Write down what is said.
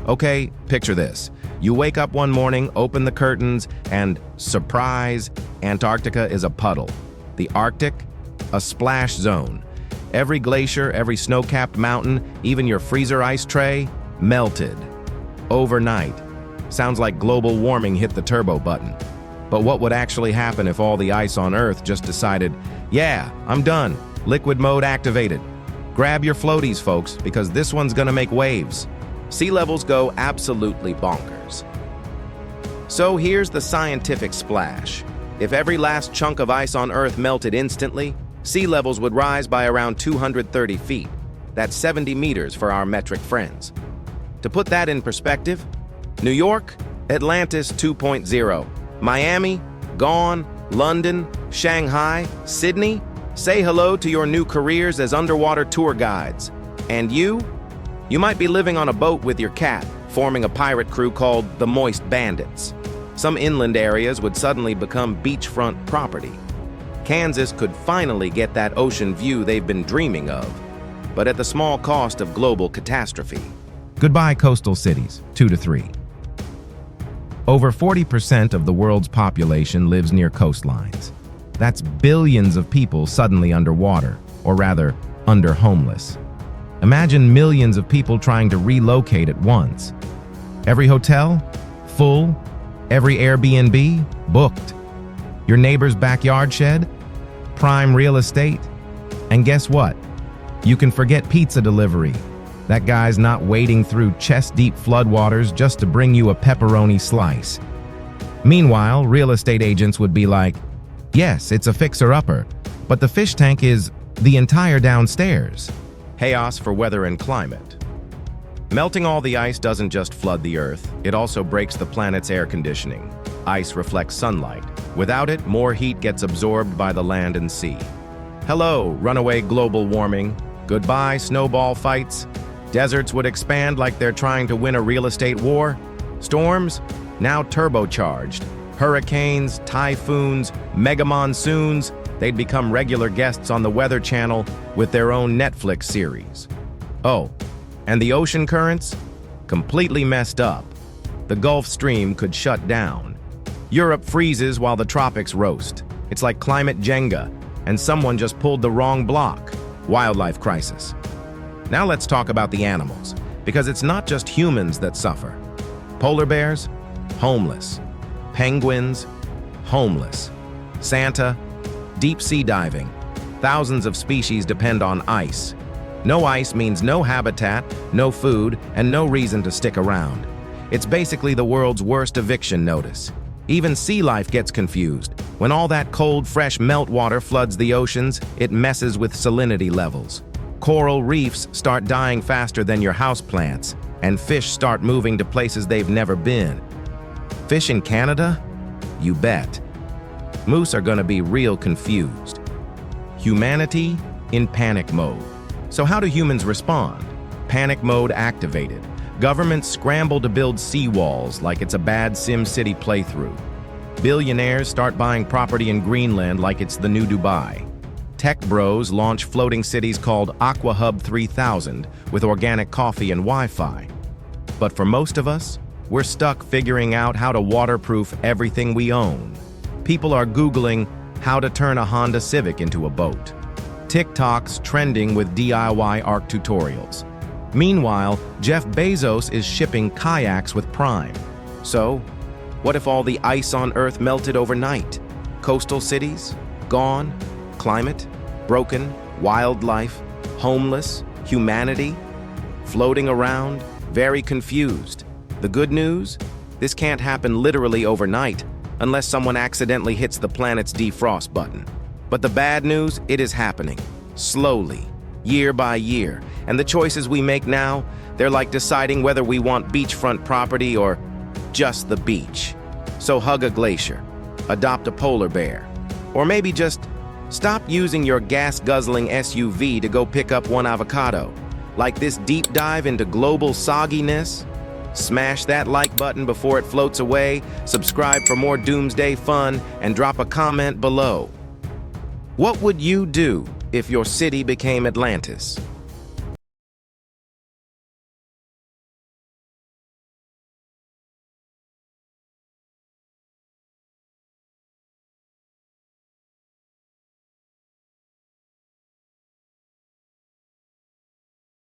Okay, picture this. You wake up one morning, open the curtains, and surprise, Antarctica is a puddle. The Arctic, a splash zone. Every glacier, every snow-capped mountain, even your freezer ice tray, melted. Overnight. Sounds like global warming hit the turbo button. But what would actually happen if all the ice on Earth just decided, yeah, I'm done, liquid mode activated? Grab your floaties, folks, because this one's gonna make waves. Sea levels go absolutely bonkers. So here's the scientific splash. If every last chunk of ice on Earth melted instantly, sea levels would rise by around 230 feet. That's 70 meters for our metric friends. To put that in perspective, New York, Atlantis 2.0, Miami, gone, London, Shanghai, Sydney, say hello to your new careers as underwater tour guides. And you might be living on a boat with your cat, forming a pirate crew called the Moist Bandits. Some inland areas would suddenly become beachfront property. Kansas could finally get that ocean view they've been dreaming of, but at the small cost of global catastrophe. Goodbye, coastal cities, 2 to 3. Over 40% of the world's population lives near coastlines. That's billions of people suddenly underwater, or rather, under-homeless. Imagine millions of people trying to relocate at once. Every hotel, full. Every Airbnb, booked. Your neighbor's backyard shed, prime real estate. And guess what? You can forget pizza delivery. That guy's not wading through chest-deep floodwaters just to bring you a pepperoni slice. Meanwhile, real estate agents would be like, yes, it's a fixer-upper, but the fish tank is the entire downstairs. Chaos for weather and climate. Melting all the ice doesn't just flood the Earth, it also breaks the planet's air conditioning. Ice reflects sunlight. Without it, more heat gets absorbed by the land and sea. Hello, runaway global warming. Goodbye, snowball fights. Deserts would expand like they're trying to win a real estate war. Storms, now turbocharged. Hurricanes, typhoons, mega monsoons, they'd become regular guests on the Weather Channel with their own Netflix series. Oh, and the ocean currents? Completely messed up. The Gulf Stream could shut down. Europe freezes while the tropics roast. It's like climate Jenga, and someone just pulled the wrong block. Wildlife crisis. Now let's talk about the animals, because it's not just humans that suffer. Polar bears, homeless. Penguins, homeless. Santa, deep sea diving. Thousands of species depend on ice. No ice means no habitat, no food, and no reason to stick around. It's basically the world's worst eviction notice. Even sea life gets confused. When all that cold, fresh meltwater floods the oceans, it messes with salinity levels. Coral reefs start dying faster than your houseplants, and fish start moving to places they've never been. Fish in Canada? You bet. Moose are gonna be real confused. Humanity in panic mode. So how do humans respond? Panic mode activated. Governments scramble to build seawalls like it's a bad SimCity playthrough. Billionaires start buying property in Greenland like it's the new Dubai. Tech bros launch floating cities called AquaHub 3000 with organic coffee and Wi-Fi. But for most of us, we're stuck figuring out how to waterproof everything we own. People are Googling how to turn a Honda Civic into a boat. TikTok's trending with DIY ARC tutorials. Meanwhile, Jeff Bezos is shipping kayaks with Prime. So, what if all the ice on Earth melted overnight? Coastal cities? Gone? Climate? Broken? Wildlife? Homeless? Humanity? Floating around? Very confused. The good news? This can't happen literally overnight, unless someone accidentally hits the planet's defrost button. But the bad news, it is happening. Slowly. Year by year. And the choices we make now, they're like deciding whether we want beachfront property or just the beach. So hug a glacier, adopt a polar bear, or maybe just stop using your gas-guzzling SUV to go pick up one avocado. Like this deep dive into global sogginess? Smash that like button before it floats away, subscribe for more doomsday fun, and drop a comment below. What would you do if your city became Atlantis?